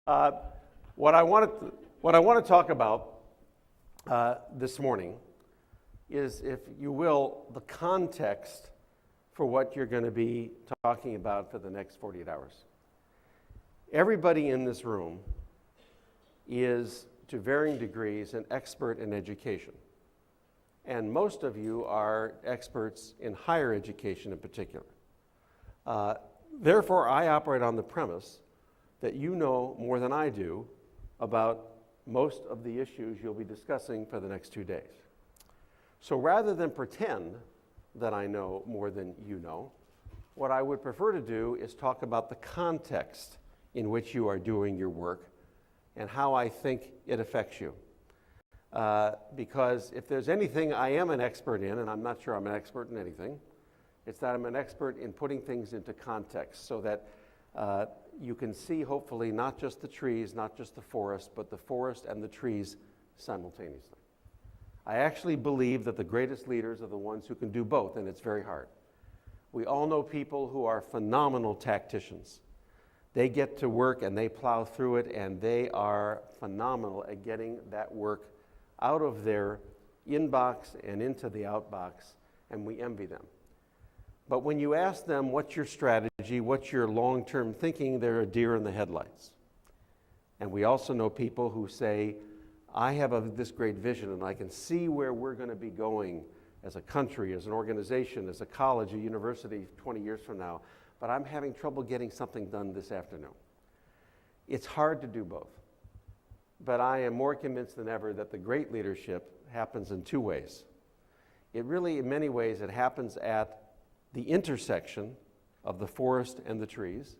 Uh, what I want to talk about this morning is, if you will, the context for what you're going to be talking about for the next 48 hours. Everybody in this room is, to varying degrees, an expert in education. And most of you are experts in higher education in particular. Therefore, I operate on the premise that you know more than I do about most of the issues you'll be discussing for the next 2 days. So rather than pretend that I know more than you know, what I would prefer to do is talk about the context in which you are doing your work and how I think it affects you. Because if there's anything I am an expert in, and I'm not sure I'm an expert in anything, it's that I'm an expert in putting things into context so that you can see, hopefully, not just the trees, not just the forest, but the forest and the trees simultaneously. I actually believe that the greatest leaders are the ones who can do both, and it's very hard. We all know people who are phenomenal tacticians. They get to work and they plow through it, and they are phenomenal at getting that work out of their inbox and into the outbox, and we envy them. But when you ask them, what's your strategy, what's your long-term thinking, they're a deer in the headlights. And we also know people who say, I have this great vision and I can see where we're going to be going as a country, as an organization, as a college, a university 20 years from now, but I'm having trouble getting something done this afternoon. It's hard to do both. But I am more convinced than ever that the great leadership happens in two ways. It really, in many ways, it happens at the intersection of the forest and the trees,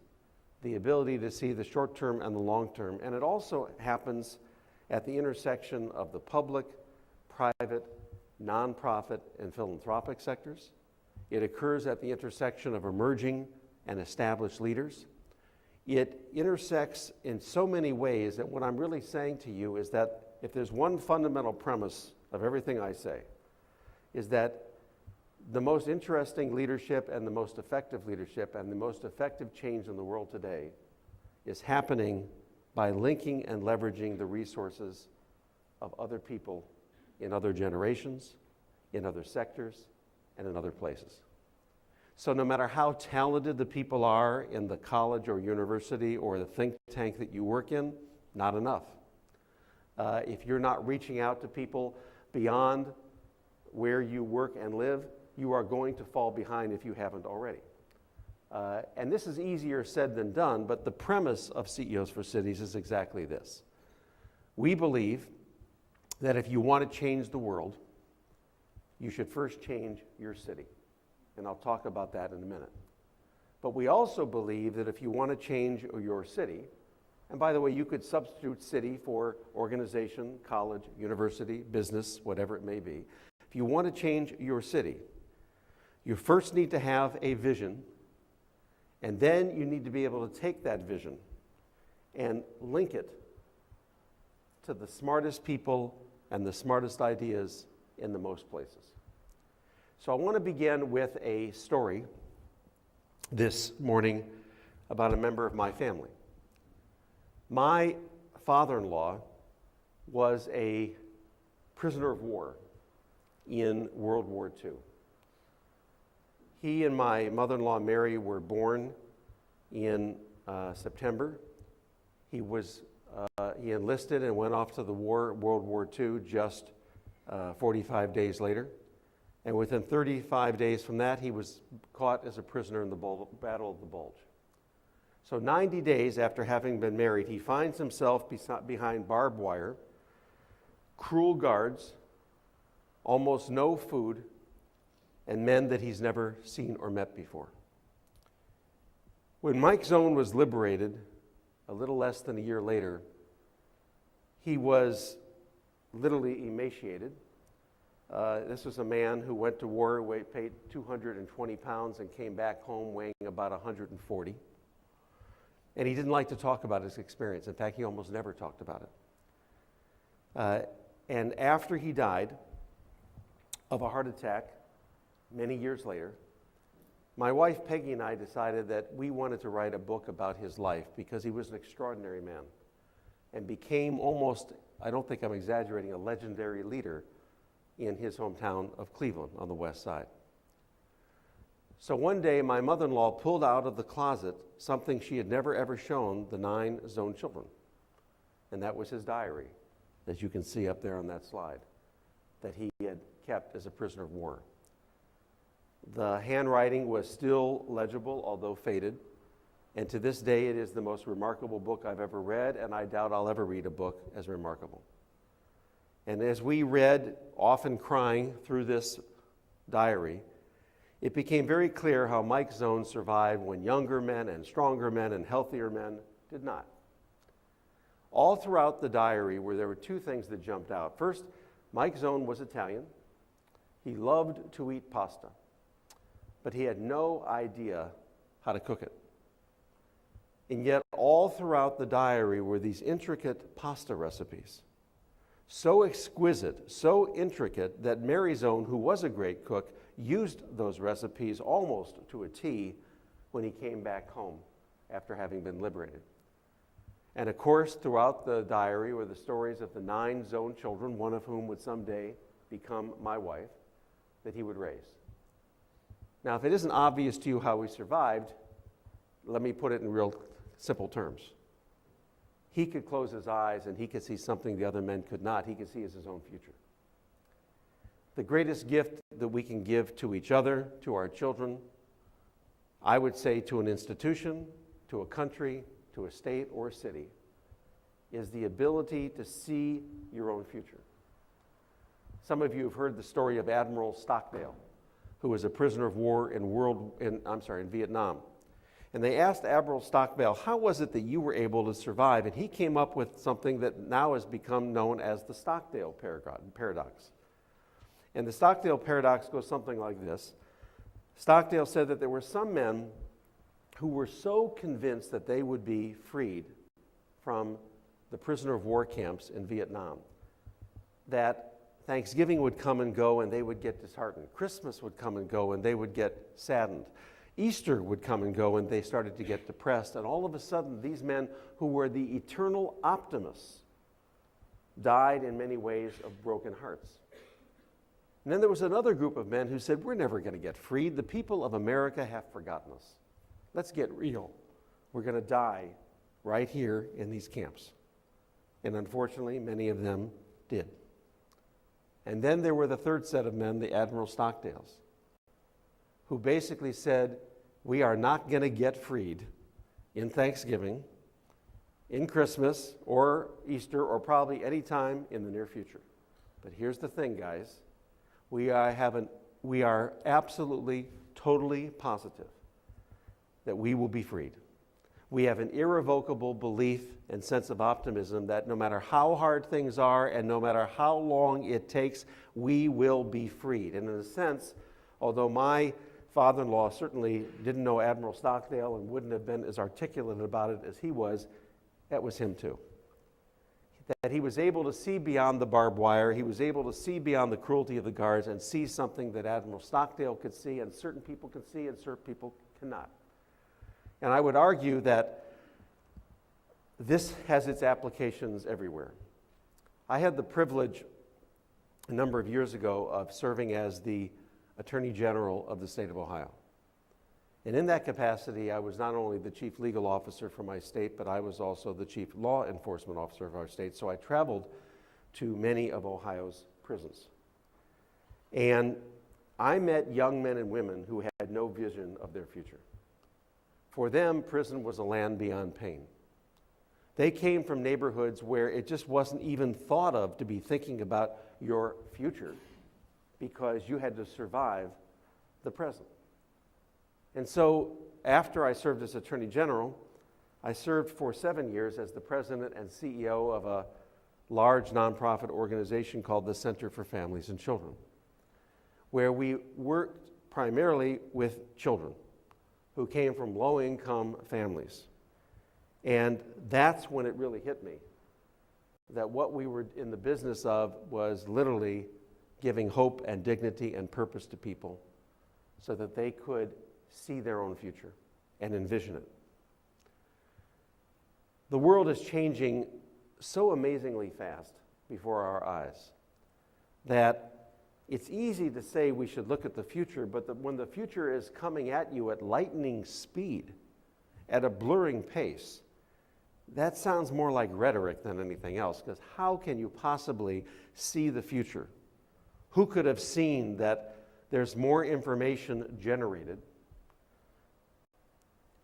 the ability to see the short term and the long term, and it also happens at the intersection of the public, private, nonprofit, and philanthropic sectors. It occurs at the intersection of emerging and established leaders. It intersects in so many ways that what I'm really saying to you is that if there's one fundamental premise of everything I say, is that the most interesting leadership and the most effective leadership and the most effective change in the world today is happening by linking and leveraging the resources of other people in other generations, in other sectors, and in other places. So no matter how talented the people are in the college or university or the think tank that you work in, not enough. If you're not reaching out to people beyond where you work and live, you are going to fall behind if you haven't already. And this is easier said than done, but the premise of CEOs for Cities is exactly this. We believe that if you want to change the world, you should first change your city. And I'll talk about that in a minute. But we also believe that if you want to change your city, and by the way, you could substitute city for organization, college, university, business, whatever it may be. If you want to change your city, you first need to have a vision, and then you need to be able to take that vision and link it to the smartest people and the smartest ideas in the most places. So I want to begin with a story this morning about a member of my family. My father-in-law was a prisoner of war in World War II. He and my mother-in-law, Mary, were born in September. He enlisted and went off to the war, World War II, just 45 days later. And within 35 days from that, he was caught as a prisoner in the Battle of the Bulge. So 90 days after having been married, he finds himself behind barbed wire, cruel guards, almost no food, and men that he's never seen or met before. When Mike Zone was liberated, a little less than a year later, he was literally emaciated. This was a man who went to war, weighed 220 pounds, and came back home weighing about 140. And he didn't like to talk about his experience. In fact, he almost never talked about it. And after he died of a heart attack many years later, my wife Peggy and I decided that we wanted to write a book about his life because he was an extraordinary man. and became almost, I don't think I'm exaggerating, a legendary leader in his hometown of Cleveland on the west side. So one day, my mother-in-law pulled out of the closet something she had never ever shown the 9 Zone children. And that was his diary, as you can see up there on that slide, that he had kept as a prisoner of war. The handwriting was still legible, although faded. And to this day, it is the most remarkable book I've ever read, and I doubt I'll ever read a book as remarkable. And as we read, often crying through this diary, it became very clear how Mike Zone survived when younger men and stronger men and healthier men did not. All throughout the diary, where there were 2 things that jumped out. First, Mike Zone was Italian. He loved to eat pasta, but he had no idea how to cook it. And yet, all throughout the diary were these intricate pasta recipes. So exquisite, so intricate, that Mary Zone, who was a great cook, used those recipes almost to a T when he came back home after having been liberated. And of course, throughout the diary were the stories of the 9 Zone children, one of whom would someday become my wife, that he would raise. Now, if it isn't obvious to you how he survived, let me put it in real simple terms. He could close his eyes and he could see something the other men could not. He could see as his own future. The greatest gift that we can give to each other, to our children, I would say to an institution, to a country, to a state or a city, is the ability to see your own future. Some of you have heard the story of Admiral Stockdale, who was a prisoner of war in Vietnam. And they asked Admiral Stockdale, how was it that you were able to survive? And he came up with something that now has become known as the Stockdale paradox. And the Stockdale paradox goes something like this. Stockdale said that there were some men who were so convinced that they would be freed from the prisoner of war camps in Vietnam that Thanksgiving would come and go and they would get disheartened. Christmas would come and go and they would get saddened. Easter would come and go and they started to get depressed. And all of a sudden, these men who were the eternal optimists died in many ways of broken hearts. And then there was another group of men who said, we're never going to get freed. The people of America have forgotten us. Let's get real. We're going to die right here in these camps. And unfortunately, many of them did. And then there were the third set of men, the Admiral Stockdales, who basically said, we are not going to get freed in Thanksgiving, in Christmas, or Easter, or probably any time in the near future. But here's the thing, guys. We are absolutely, totally positive that we will be freed. We have an irrevocable belief and sense of optimism that no matter how hard things are and no matter how long it takes, we will be freed. And in a sense, although my father-in-law certainly didn't know Admiral Stockdale and wouldn't have been as articulate about it as he was, that was him too. That he was able to see beyond the barbed wire, he was able to see beyond the cruelty of the guards and see something that Admiral Stockdale could see and certain people can see and certain people cannot. And I would argue that this has its applications everywhere. I had the privilege a number of years ago of serving as the Attorney General of the state of Ohio. And in that capacity, I was not only the chief legal officer for my state, but I was also the chief law enforcement officer of our state. So I traveled to many of Ohio's prisons. And I met young men and women who had no vision of their future. For them, prison was a land beyond pain. They came from neighborhoods where it just wasn't even thought of to be thinking about your future because you had to survive the present. And so after I served as Attorney General, I served for 7 years as the president and CEO of a large nonprofit organization called the Center for Families and Children, where we worked primarily with children who came from low-income families. And that's when it really hit me that what we were in the business of was literally giving hope and dignity and purpose to people so that they could see their own future and envision it. The world is changing so amazingly fast before our eyes that it's easy to say we should look at the future, but when the future is coming at you at lightning speed, at a blurring pace, that sounds more like rhetoric than anything else, because how can you possibly see the future? Who could have seen that there's more information generated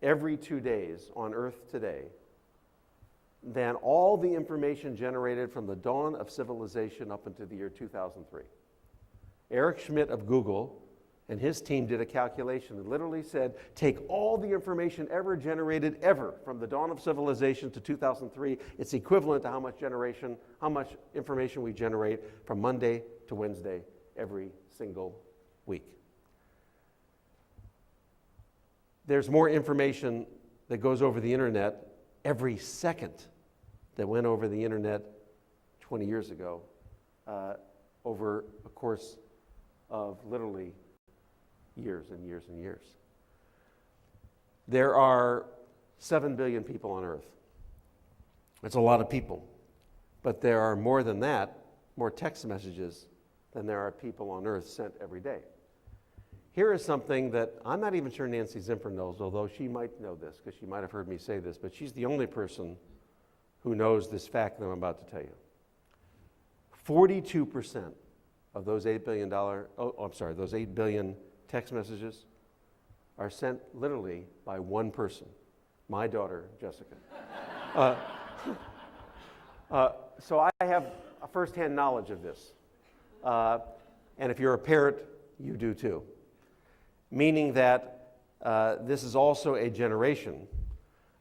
every 2 days on Earth today than all the information generated from the dawn of civilization up into the year 2003? Eric Schmidt of Google and his team did a calculation and literally said, take all the information ever generated ever from the dawn of civilization to 2003. It's equivalent to how much information we generate from Monday to Wednesday every single week. There's more information that goes over the internet every second that went over the internet 20 years ago, over a course of literally years and years and years. There are 7 billion people on Earth. It's a lot of people. But there are more than that, more text messages than there are people on Earth sent every day. Here is something that I'm not even sure Nancy Zimpher knows, although she might know this, because she might have heard me say this, but she's the only person who knows this fact that I'm about to tell you. 42% of those $8 billion text messages are sent literally by one person, my daughter, Jessica. So I have a firsthand knowledge of this. And if you're a parent, you do too. Meaning that this is also a generation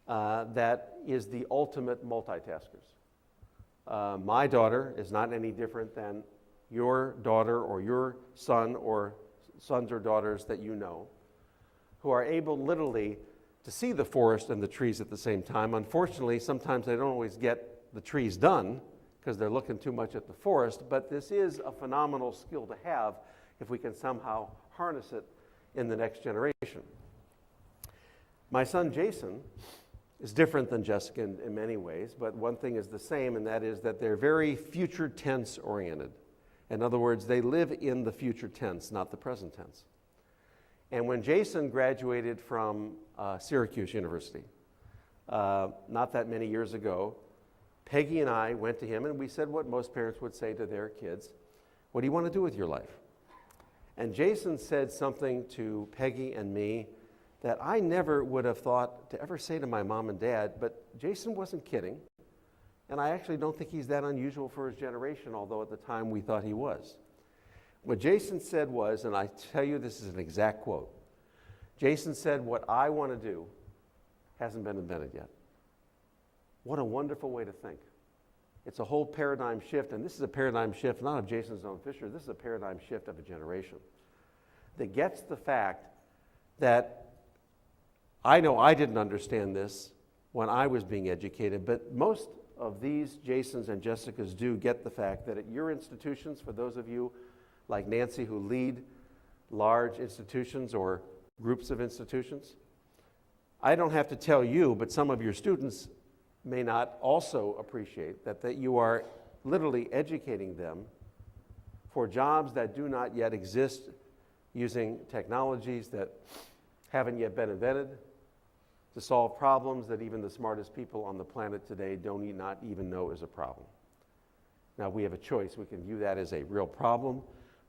that is the ultimate multitaskers. My daughter is not any different than your daughter or your son or sons or daughters that you know, who are able literally to see the forest and the trees at the same time. Unfortunately, sometimes they don't always get the trees done because they're looking too much at the forest, but this is a phenomenal skill to have if we can somehow harness it in the next generation. My son Jason is different than Jessica in many ways, but one thing is the same, and that is that they're very future tense oriented. In other words, they live in the future tense, not the present tense. And when Jason graduated from Syracuse University, not that many years ago, Peggy and I went to him and we said what most parents would say to their kids: what do you want to do with your life? And Jason said something to Peggy and me that I never would have thought to ever say to my mom and dad, but Jason wasn't kidding. And I actually don't think he's that unusual for his generation, although at the time we thought he was. What Jason said was, and I tell you this is an exact quote, Jason said, what I want to do hasn't been invented yet. What a wonderful way to think. It's a whole paradigm shift, and this is a paradigm shift not of Jason's own Fisher, this is a paradigm shift of a generation that gets the fact that I know I didn't understand this when I was being educated, but most of these Jasons and Jessicas do get the fact that at your institutions, for those of you like Nancy who lead large institutions or groups of institutions, I don't have to tell you, but some of your students may not also appreciate that you are literally educating them for jobs that do not yet exist using technologies that haven't yet been invented, to solve problems that even the smartest people on the planet today not even know is a problem. Now, we have a choice. We can view that as a real problem,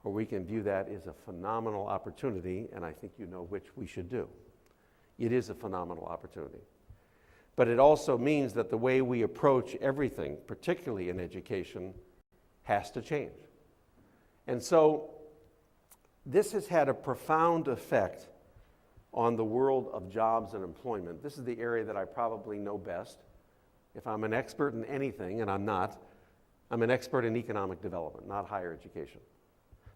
or we can view that as a phenomenal opportunity, and I think you know which we should do. It is a phenomenal opportunity. But it also means that the way we approach everything, particularly in education, has to change. And so this has had a profound effect on the world of jobs and employment. This is the area that I probably know best. If I'm an expert in anything, and I'm not, I'm an expert in economic development, not higher education.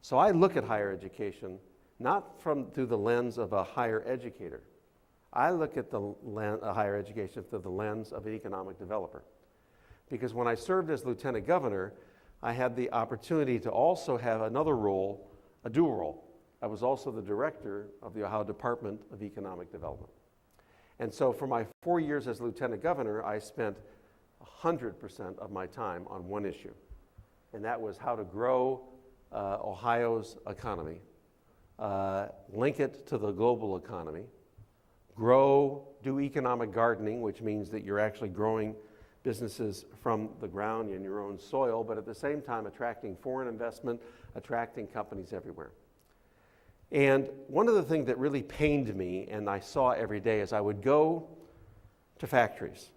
So I look at higher education not through the lens of a higher educator. I look at higher education through the lens of an economic developer. Because when I served as lieutenant governor, I had the opportunity to also have another role, a dual role. I was also the director of the Ohio Department of Economic Development. And so for my 4 years as lieutenant governor, I spent 100% of my time on one issue, and that was how to grow Ohio's economy, link it to the global economy, do economic gardening, which means that you're actually growing businesses from the ground in your own soil, but at the same time attracting foreign investment, attracting companies everywhere. And one of the things that really pained me, and I saw every day, is I would go to factories,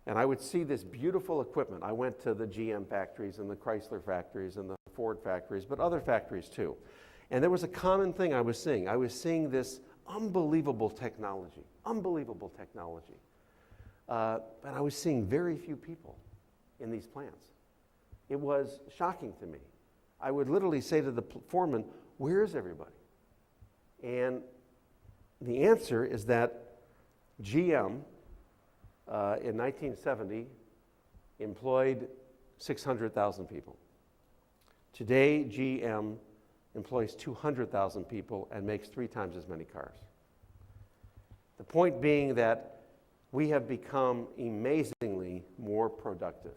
and I would see this beautiful equipment. I went to the GM factories and the Chrysler factories and the Ford factories, but other factories too. And there was a common thing I was seeing. I was seeing this unbelievable technology. But I was seeing very few people in these plants. It was shocking to me. I would literally say to the foreman, "Where is everybody?" And the answer is that GM in 1970 employed 600,000 people. Today, GM employs 200,000 people and makes 3 times as many cars. The point being that we have become amazingly more productive.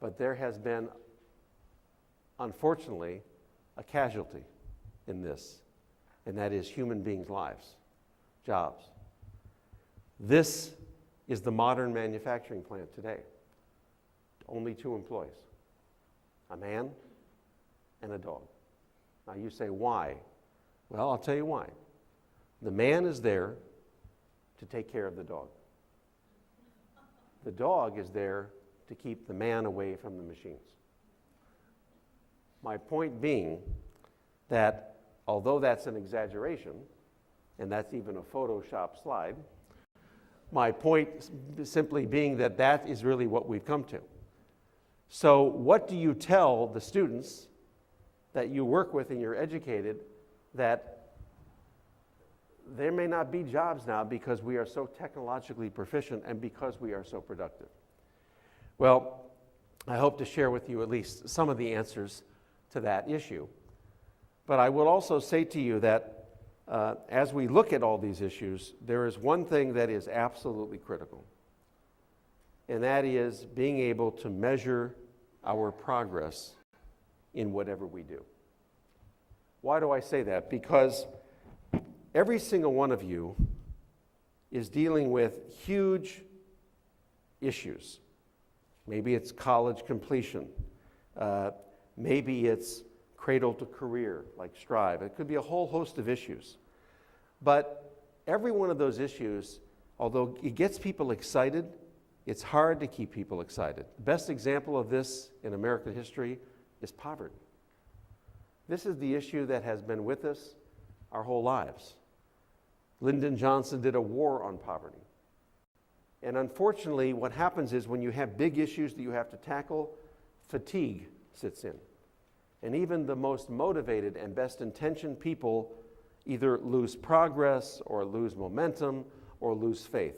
But there has been, unfortunately, a casualty in this, and that is human beings' lives, jobs. This is the modern manufacturing plant today. Only 2 employees, a man and a dog. Now you say, why? Well, I'll tell you why. The man is there to take care of the dog. The dog is there to keep the man away from the machines. My point being that although that's an exaggeration, and that's even a Photoshop slide, my point simply being that that is really what we've come to. So what do you tell the students that you work with and you're educated that there may not be jobs now because we are so technologically proficient and because we are so productive? Well, I hope to share with you at least some of the answers to that issue. But I will also say to you that as we look at all these issues, there is one thing that is absolutely critical, and that is being able to measure our progress in whatever we do. Why do I say that? Because every single one of you is dealing with huge issues. Maybe it's college completion. Maybe it's cradle to career, like Strive. It could be a whole host of issues. But every one of those issues, although it gets people excited, it's hard to keep people excited. The best example of this in American history is poverty. This is the issue that has been with us our whole lives. Lyndon Johnson did a war on poverty. And unfortunately, what happens is when you have big issues that you have to tackle, fatigue sits in. And even the most motivated and best intentioned people either lose progress or lose momentum or lose faith.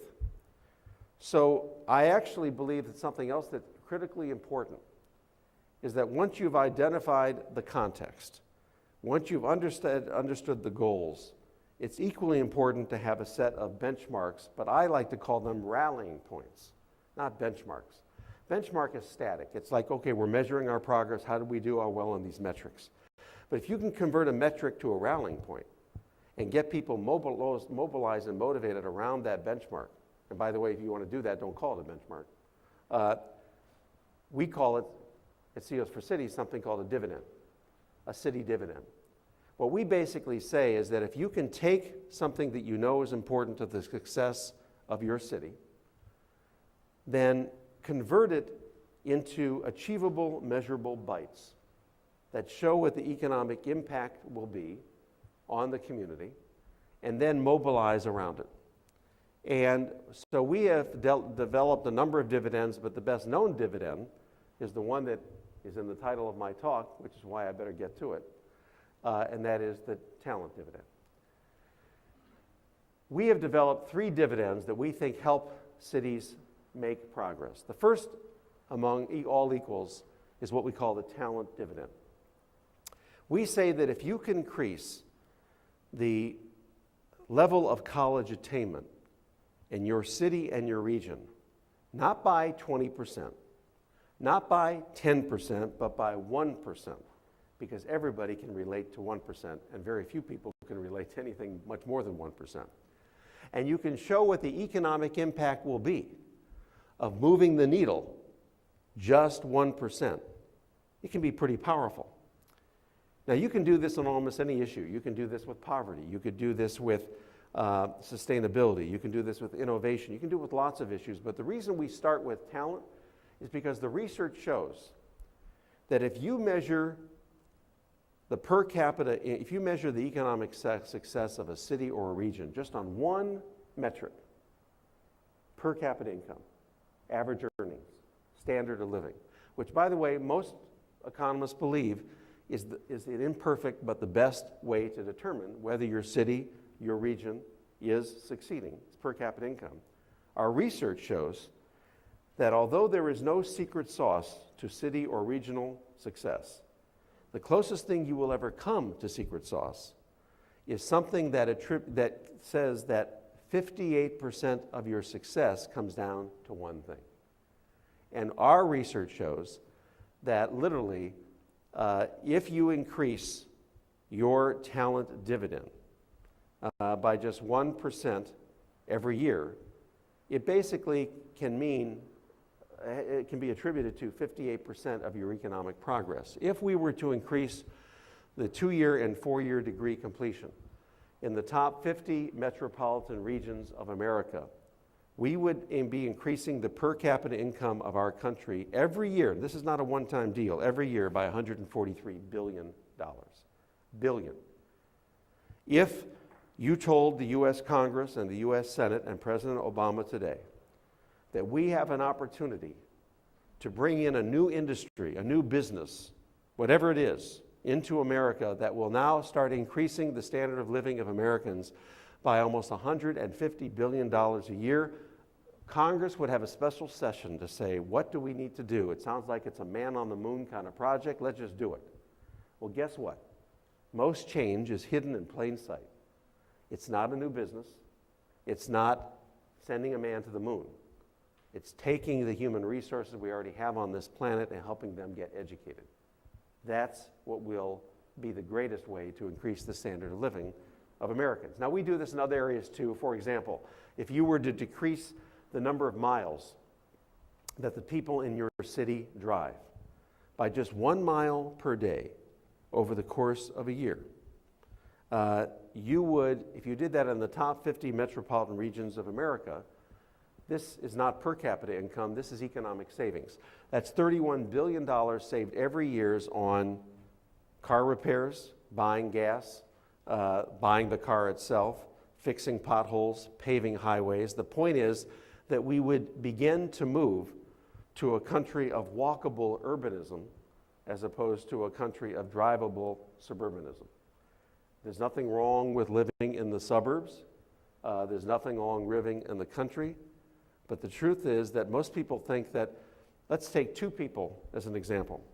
So I actually believe that something else that's critically important is that once you've identified the context, once you've understood the goals, it's equally important to have a set of benchmarks, but I like to call them rallying points, not benchmarks. Benchmark is static. It's like, okay, we're measuring our progress. How did we do well on these metrics? But if you can convert a metric to a rallying point and get people mobilized and motivated around that benchmark, and by the way, if you want to do that, don't call it a benchmark. We call it, at CEOs for Cities, something called a dividend, a city dividend. What we basically say is that if you can take something that you know is important to the success of your city, then convert it into achievable, measurable bites that show what the economic impact will be on the community, and then mobilize around it. And so we have developed a number of dividends, but the best known dividend is the one that is in the title of my talk, which is why I better get to it, and that is the talent dividend. We have developed 3 dividends that we think help cities make progress. The first among all equals is what we call the talent dividend. We say that if you can increase the level of college attainment in your city and your region not by 20%, not by 10%, but by 1%, because everybody can relate to 1%, and very few people can relate to anything much more than 1%. And you can show what the economic impact will be of moving the needle just 1%. It can be pretty powerful. Now, you can do this on almost any issue. You can do this with poverty. You could do this with sustainability. You can do this with innovation. You can do it with lots of issues. But the reason we start with talent is because the research shows that if you measure the per capita, if you measure the economic success of a city or a region just on one metric, per capita income, average earnings, standard of living, which, by the way, most economists believe is an imperfect but the best way to determine whether your city, your region is succeeding. It's per capita income. Our research shows that although there is no secret sauce to city or regional success, the closest thing you will ever come to secret sauce is something that says that 58% of your success comes down to one thing. And our research shows that literally, if you increase your talent dividend by just 1% every year, it basically can mean, it can be attributed to 58% of your economic progress. If we were to increase the 2-year and 4-year degree completion in the top 50 metropolitan regions of America, we would be increasing the per capita income of our country every year, this is not a one-time deal, every year by $143 billion. Billion. If you told the U.S. Congress and the U.S. Senate and President Obama today that we have an opportunity to bring in a new industry, a new business, whatever it is, into America that will now start increasing the standard of living of Americans by almost $150 billion a year, Congress would have a special session to say, what do we need to do? It sounds like it's a man on the moon kind of project. Let's just do it. Well, guess what? Most change is hidden in plain sight. It's not a new business. It's not sending a man to the moon. It's taking the human resources we already have on this planet and helping them get educated. That's what will be the greatest way to increase the standard of living of Americans. Now, we do this in other areas too. For example, if you were to decrease the number of miles that the people in your city drive by just 1 mile per day over the course of a year, you would, if you did that in the top 50 metropolitan regions of America, this is not per capita income, this is economic savings. That's $31 billion saved every year on car repairs, buying gas, buying the car itself, fixing potholes, paving highways. The point is that we would begin to move to a country of walkable urbanism as opposed to a country of drivable suburbanism. There's nothing wrong with living in the suburbs. There's nothing wrong living in the country. But the truth is that most people think that, let's take two people as an example.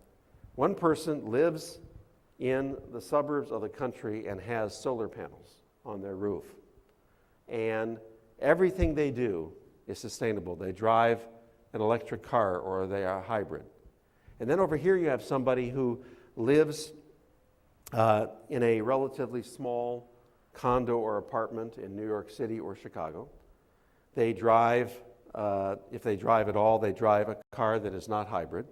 One person lives in the suburbs of the country and has solar panels on their roof. And everything they do is sustainable. They drive an electric car or they are hybrid. And then over here you have somebody who lives in a relatively small condo or apartment in New York City or Chicago. They drive, if they drive at all, they drive a car that is not hybrid.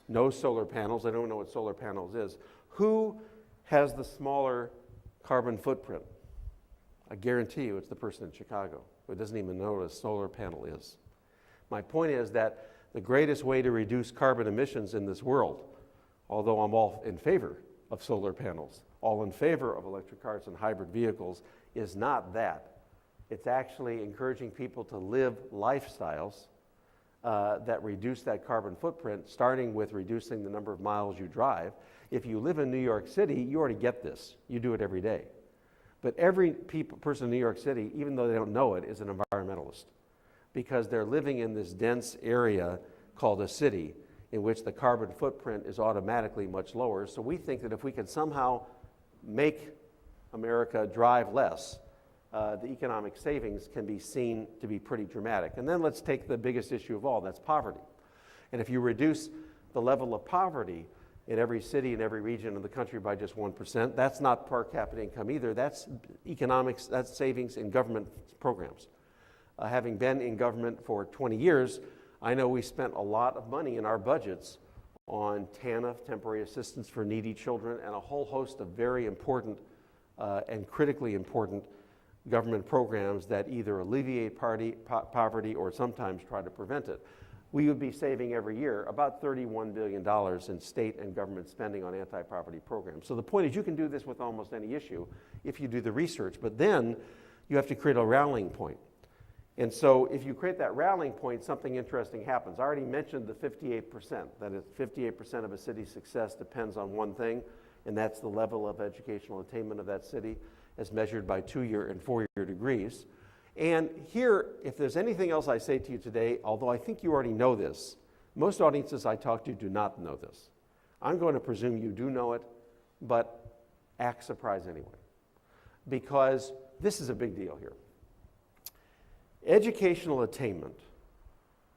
No solar panels. I don't know what solar panels is. Who has the smaller carbon footprint? I guarantee you it's the person in Chicago who doesn't even know what a solar panel is. My point is that the greatest way to reduce carbon emissions in this world, although I'm all in favor of solar panels, all in favor of electric cars and hybrid vehicles, is not that. It's actually encouraging people to live lifestyles that reduce that carbon footprint, starting with reducing the number of miles you drive. If you live in New York City, you already get this. You do it every day. But every person in New York City, even though they don't know it, is an environmentalist because they're living in this dense area called a city in which the carbon footprint is automatically much lower. So we think that if we can somehow make America drive less, the economic savings can be seen to be pretty dramatic. And then let's take the biggest issue of all, that's poverty. And if you reduce the level of poverty in every city and every region of the country by just 1%, that's not per capita income either, that's economics, that's savings in government programs. Having been in government for 20 years, I know we spent a lot of money in our budgets on TANF, temporary assistance for needy children, and a whole host of very important and critically important government programs that either alleviate poverty or sometimes try to prevent it. We would be saving every year about $31 billion in state and government spending on anti-poverty programs. So the point is you can do this with almost any issue if you do the research, but then you have to create a rallying point. And so if you create that rallying point, something interesting happens. I already mentioned the 58%, that is 58% of a city's success depends on one thing, and that's the level of educational attainment of that city as measured by 2-year and 4-year degrees. And here, if there's anything else I say to you today, although I think you already know this, most audiences I talk to do not know this. I'm going to presume you do know it, but act surprised anyway, because this is a big deal here. Educational attainment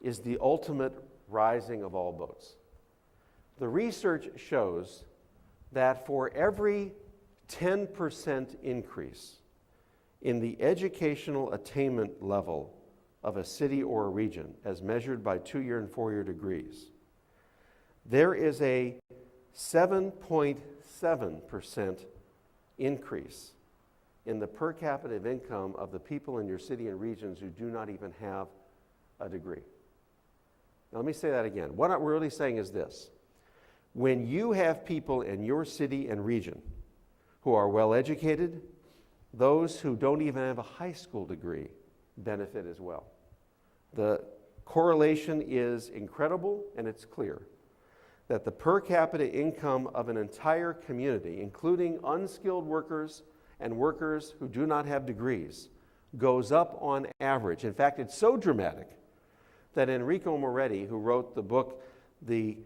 is the ultimate rising of all boats. The research shows that for every 10% increase in the educational attainment level of a city or a region, as measured by 2-year and 4-year degrees, there is a 7.7% increase in the per capita income of the people in your city and regions who do not even have a degree. Now, let me say that again. What we're really saying is this. When you have people in your city and region who are well educated, those who don't even have a high school degree benefit as well. The correlation is incredible, and it's clear that the per capita income of an entire community, including unskilled workers and workers who do not have degrees, goes up on average. In fact, it's so dramatic that Enrico Moretti, who wrote the book, The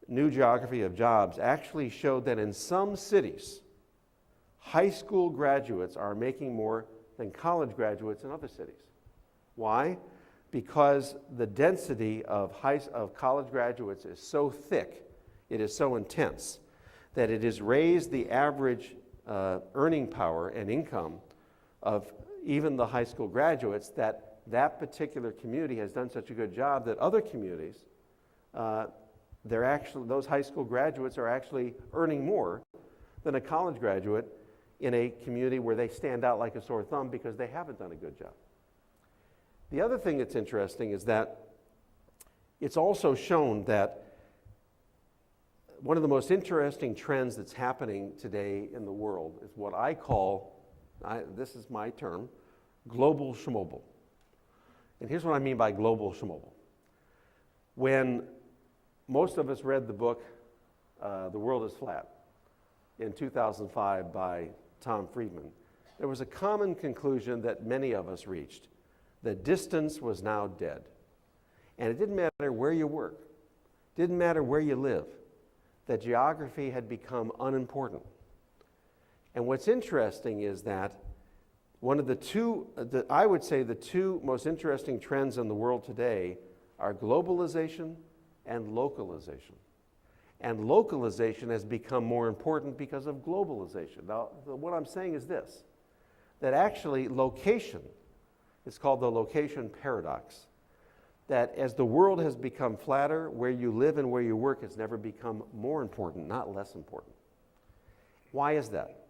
New Geography of Jobs, actually showed that in some cities, high school graduates are making more than college graduates in other cities. Why? Because the density of college graduates is so thick, it is so intense, that it has raised the average earning power and income of even the high school graduates, that particular community has done such a good job that other communities, those high school graduates are actually earning more than a college graduate in a community where they stand out like a sore thumb because they haven't done a good job. The other thing that's interesting is that it's also shown that one of the most interesting trends that's happening today in the world is what I call, this is my term, global schmobile. And here's what I mean by global schmobile. When most of us read the book, The World is Flat, in 2005 by Tom Friedman, there was a common conclusion that many of us reached, that distance was now dead. And it didn't matter where you work, didn't matter where you live, that geography had become unimportant. And what's interesting is that one of I would say the two most interesting trends in the world today are globalization and localization. And localization has become more important because of globalization. Now, what I'm saying is this, that actually location, it's called the location paradox, that as the world has become flatter, where you live and where you work has never become more important, not less important. Why is that?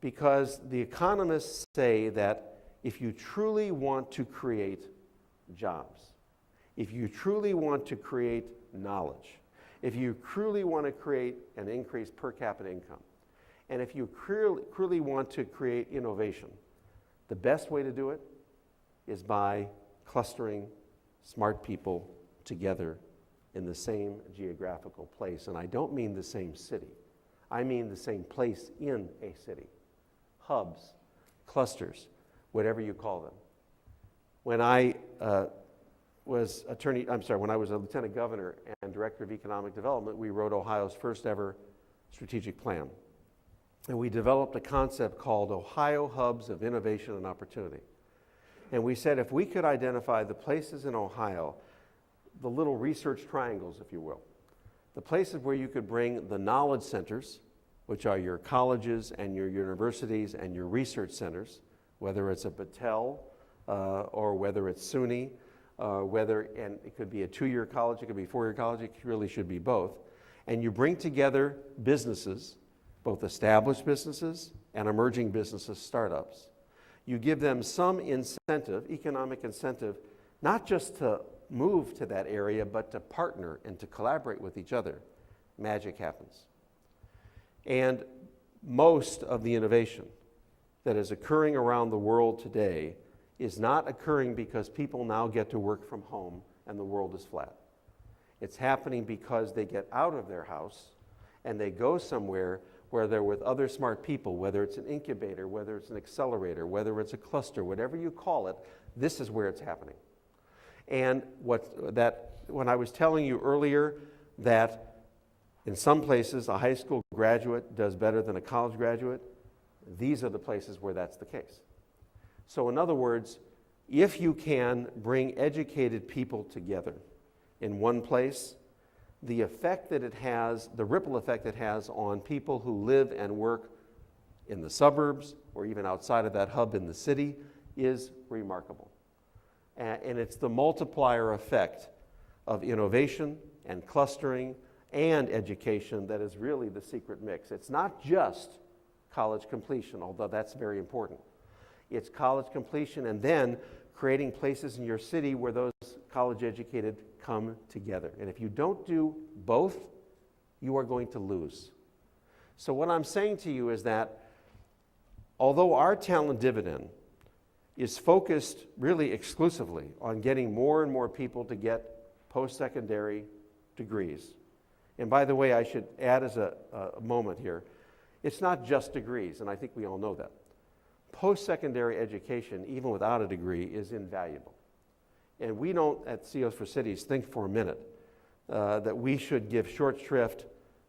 Because the economists say that if you truly want to create jobs, if you truly want to create knowledge, if you truly want to create an increased per capita income, and if you truly want to create innovation, the best way to do it is by clustering smart people together in the same geographical place. And I don't mean the same city. I mean the same place in a city. Hubs, clusters, whatever you call them. When I was a lieutenant governor and director of economic development, we wrote Ohio's first ever strategic plan. and we developed a concept called Ohio Hubs of Innovation and Opportunity. And we said if we could identify the places in Ohio, the little research triangles, if you will, the places where you could bring the knowledge centers, which are your colleges and your universities and your research centers, whether it's a Battelle or whether it's SUNY, and it could be a 2-year college, it could be a 4-year college, it really should be both. And you bring together businesses, both established businesses and emerging businesses, startups. You give them some incentive, economic incentive, not just to move to that area, but to partner and to collaborate with each other. Magic happens. And most of the innovation that is occurring around the world today is not occurring because people now get to work from home and the world is flat. It's happening because they get out of their house and they go somewhere where they're with other smart people, whether it's an incubator, whether it's an accelerator, whether it's a cluster, whatever you call it, this is where it's happening. And when I was telling you earlier that in some places a high school graduate does better than a college graduate, these are the places where that's the case. So in other words, if you can bring educated people together in one place, the effect that it has, the ripple effect it has on people who live and work in the suburbs or even outside of that hub in the city is remarkable. And it's the multiplier effect of innovation and clustering and education that is really the secret mix. It's not just college completion, although that's very important. It's college completion and then creating places in your city where those college-educated come together. And if you don't do both, you are going to lose. So what I'm saying to you is that although our talent dividend is focused really exclusively on getting more and more people to get post-secondary degrees, and by the way, I should add as a moment here, it's not just degrees, and I think we all know that. Post-secondary education, even without a degree, is invaluable. And we don't, at CEOs for Cities, think for a minute that we should give short shrift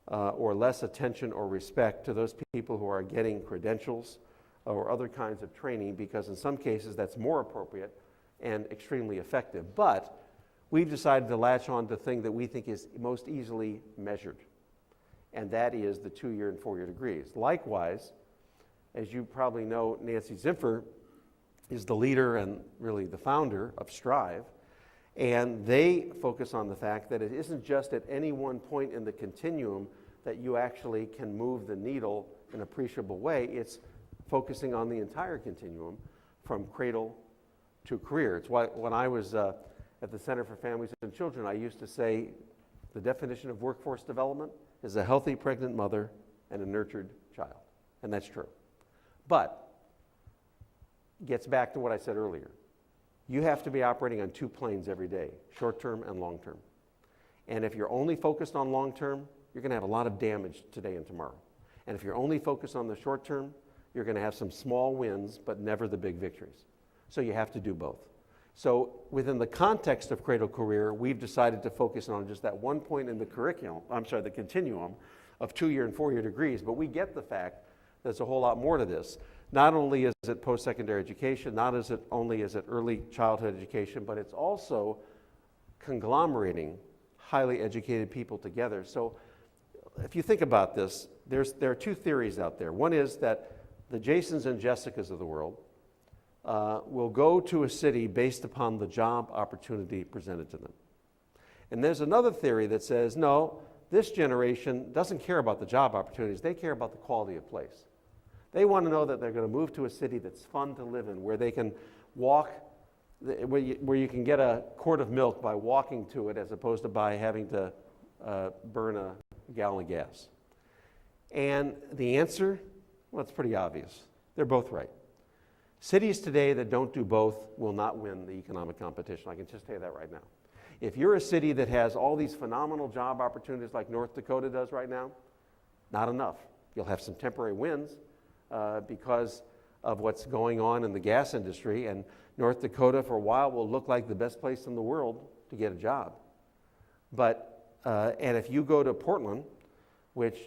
or less attention or respect to those people who are getting credentials or other kinds of training, because in some cases that's more appropriate and extremely effective. But we've decided to latch on to the thing that we think is most easily measured, and that is the 2-year and 4-year degrees. Likewise, as you probably know, Nancy Zimpher is the leader and really the founder of Strive, and they focus on the fact that it isn't just at any one point in the continuum that you actually can move the needle in an appreciable way. It's focusing on the entire continuum from cradle to career. It's why when I was at the Center for Families and Children, I used to say the definition of workforce development is a healthy pregnant mother and a nurtured child, and that's true. But gets back to what I said earlier. You have to be operating on 2 planes every day, short-term and long-term. And if you're only focused on long-term, you're going to have a lot of damage today and tomorrow. And if you're only focused on the short-term, you're going to have some small wins, but never the big victories. So you have to do both. So within the context of Cradle Career, we've decided to focus on just that one point in the the continuum of 2-year and 4-year degrees, but we get the fact there's a whole lot more to this. Not only is it post-secondary education, not only is it early childhood education, but it's also conglomerating highly educated people together. So if you think about this, there are 2 theories out there. One is that the Jasons and Jessicas of the world will go to a city based upon the job opportunity presented to them. And there's another theory that says, no, this generation doesn't care about the job opportunities, they care about the quality of place. They want to know that they're going to move to a city that's fun to live in, where they can walk, where you can get a quart of milk by walking to it as opposed to by having to burn a gallon of gas. And the answer, well, it's pretty obvious. They're both right. Cities today that don't do both will not win the economic competition. I can just tell you that right now. If you're a city that has all these phenomenal job opportunities like North Dakota does right now, not enough. You'll have some temporary wins because of what's going on in the gas industry, and North Dakota for a while will look like the best place in the world to get a job. But, and if you go to Portland, which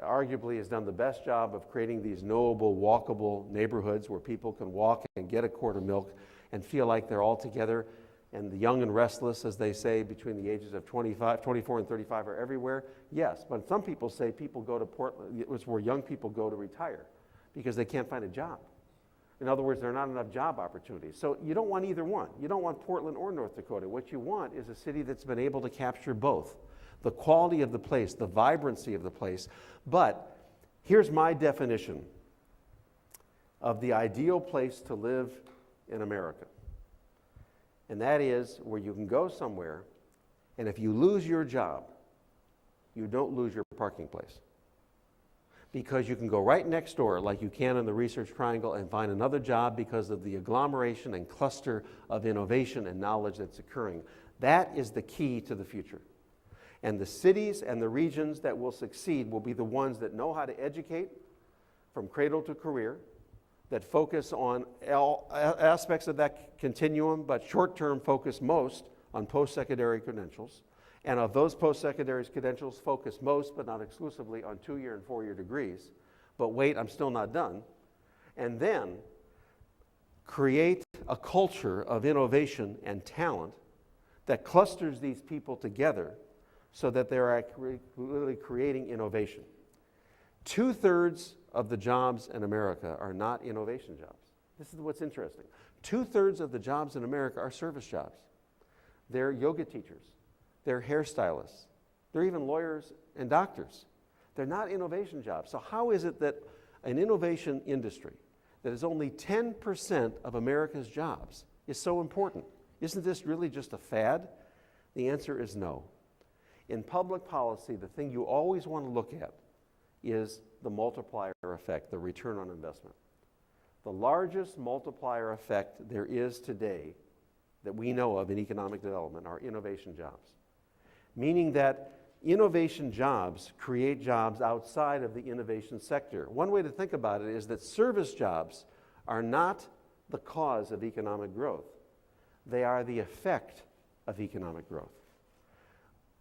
arguably has done the best job of creating these knowable, walkable neighborhoods where people can walk and get a quart of milk and feel like they're all together. And the young and restless, as they say, between the ages of 24 and 35 are everywhere. Yes, but some people say people go to Portland, it was where young people go to retire because they can't find a job. In other words, there are not enough job opportunities. So you don't want either one. You don't want Portland or North Dakota. What you want is a city that's been able to capture both. The quality of the place, the vibrancy of the place. But here's my definition of the ideal place to live in America. And that is where you can go somewhere, and if you lose your job, you don't lose your parking place. Because you can go right next door, like you can in the Research Triangle, and find another job because of the agglomeration and cluster of innovation and knowledge that's occurring. That is the key to the future. And the cities and the regions that will succeed will be the ones that know how to educate from cradle to career, that focus on all aspects of that continuum, but short-term focus most on post-secondary credentials. And of those post-secondary credentials, focus most, but not exclusively, on 2-year and 4-year degrees. But wait, I'm still not done. And then create a culture of innovation and talent that clusters these people together so that they're really creating innovation. 2/3 of the jobs in America are not innovation jobs. This is what's interesting. 2/3 of the jobs in America are service jobs. They're yoga teachers. They're hairstylists. They're even lawyers and doctors. They're not innovation jobs. So how is it that an innovation industry that is only 10% of America's jobs is so important? Isn't this really just a fad? The answer is no. In public policy, the thing you always want to look at is the multiplier effect, the return on investment. The largest multiplier effect there is today that we know of in economic development are innovation jobs. Meaning that innovation jobs create jobs outside of the innovation sector. One way to think about it is that service jobs are not the cause of economic growth. They are the effect of economic growth.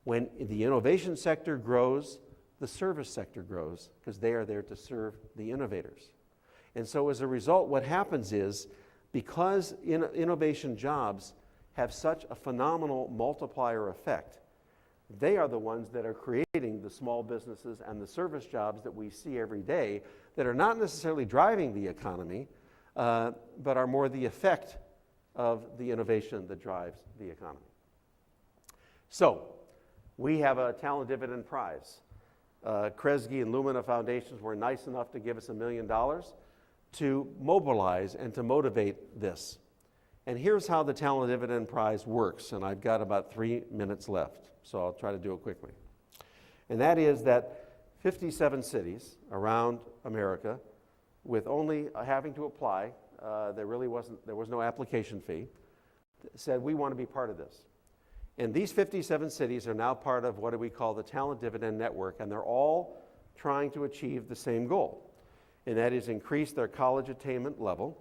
When the innovation sector grows, the service sector grows because they are there to serve the innovators. And so as a result, what happens is because innovation jobs have such a phenomenal multiplier effect, they are the ones that are creating the small businesses and the service jobs that we see every day that are not necessarily driving the economy, but are more the effect of the innovation that drives the economy. So, we have a Talent Dividend Prize. Kresge and Lumina Foundations were nice enough to give us $1 million to mobilize and to motivate this. And here's how the Talent Dividend Prize works, and I've got about 3 minutes left, so I'll try to do it quickly. And that is that 57 cities around America, with only having to apply, there was no application fee, said we want to be part of this. And these 57 cities are now part of what we call the Talent Dividend Network, and they're all trying to achieve the same goal, and that is increase their college attainment level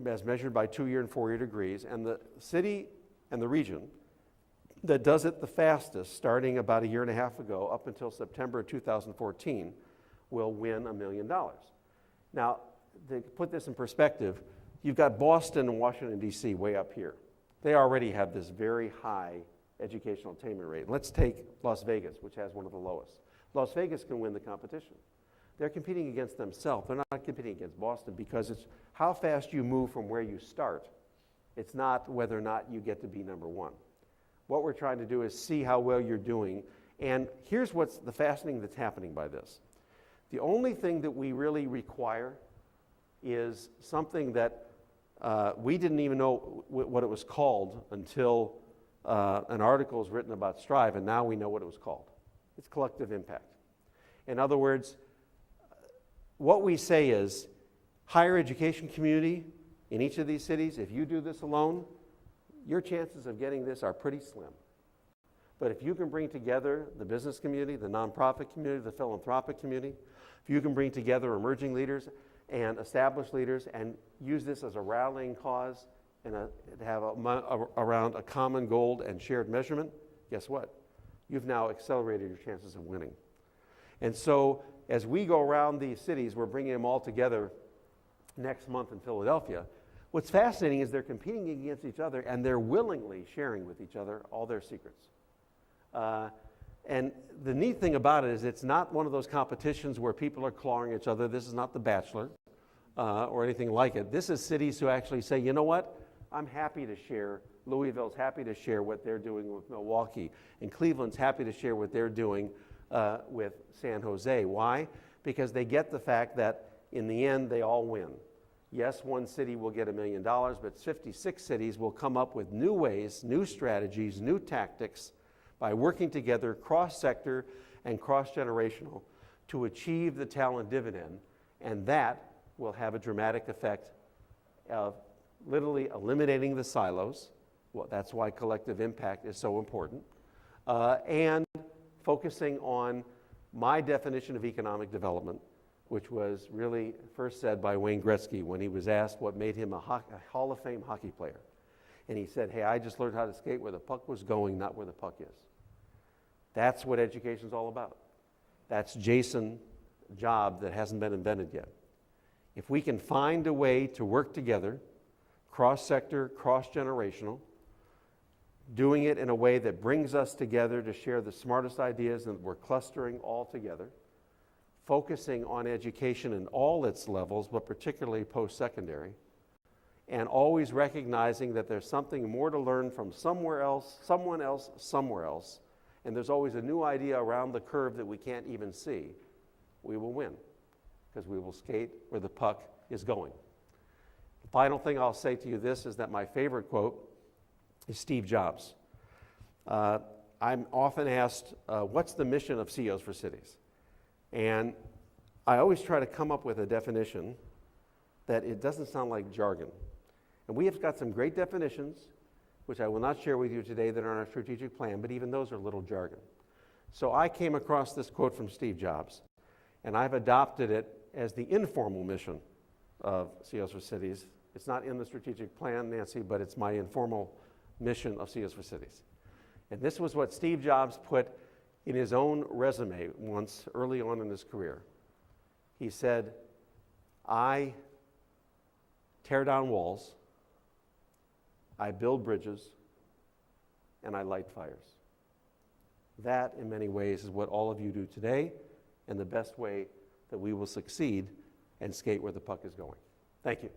as measured by 2-year and 4-year degrees. And the city and the region that does it the fastest, starting about 1.5 years ago up until September of 2014, will win $1 million. Now, to put this in perspective, you've got Boston and Washington, D.C. way up here. They already have this very high educational attainment rate. Let's take Las Vegas, which has one of the lowest. Las Vegas can win the competition. They're competing against themselves. They're not competing against Boston because it's how fast you move from where you start. It's not whether or not you get to be number one. What we're trying to do is see how well you're doing. And here's what's the fascinating that's happening by this. The only thing that we really require is something that we didn't even know what it was called until an article was written about Strive, and now we know what it was called. It's collective impact. In other words, what we say is, higher education community in each of these cities, if you do this alone, your chances of getting this are pretty slim. But if you can bring together the business community, the nonprofit community, the philanthropic community, if you can bring together emerging leaders and established leaders and use this as a rallying cause and have around a common goal and shared measurement, guess what? You've now accelerated your chances of winning. And so as we go around these cities, we're bringing them all together next month in Philadelphia. What's fascinating is they're competing against each other, and they're willingly sharing with each other all their secrets. And the neat thing about it is it's not one of those competitions where people are clawing each other. This is not The Bachelor or anything like it. This is cities who actually say, you know what? I'm happy to share. Louisville's happy to share what they're doing with Milwaukee. And Cleveland's happy to share what they're doing with San Jose. Why? Because they get the fact that in the end, they all win. Yes, one city will get $1 million, but 56 cities will come up with new ways, new strategies, new tactics by working together cross-sector and cross-generational to achieve the talent dividend, and that will have a dramatic effect of literally eliminating the silos. Well, that's why collective impact is so important, and focusing on my definition of economic development, which was really first said by Wayne Gretzky when he was asked what made him a Hall of Fame hockey player. And he said, hey, I just learned how to skate where the puck was going, not where the puck is. That's what education's all about. That's Jason's job that hasn't been invented yet. If we can find a way to work together, cross-sector, cross-generational, doing it in a way that brings us together to share the smartest ideas and we're clustering all together, focusing on education in all its levels, but particularly post-secondary, and always recognizing that there's something more to learn from somewhere else, someone else, somewhere else, and there's always a new idea around the curve that we can't even see, we will win, because we will skate where the puck is going. The final thing I'll say to you this is that my favorite quote is Steve Jobs. I'm often asked, what's the mission of CEOs for Cities? And I always try to come up with a definition that it doesn't sound like jargon. And we have got some great definitions, which I will not share with you today, that are in our strategic plan, but even those are little jargon. So I came across this quote from Steve Jobs, and I've adopted it as the informal mission of CEOs for Cities. It's not in the strategic plan, Nancy, but it's my informal mission of CEOs for Cities. And this was what Steve Jobs put in his own resume once early on in his career. He said, I tear down walls, I build bridges, and I light fires. That, in many ways, is what all of you do today, and the best way that we will succeed and skate where the puck is going. Thank you.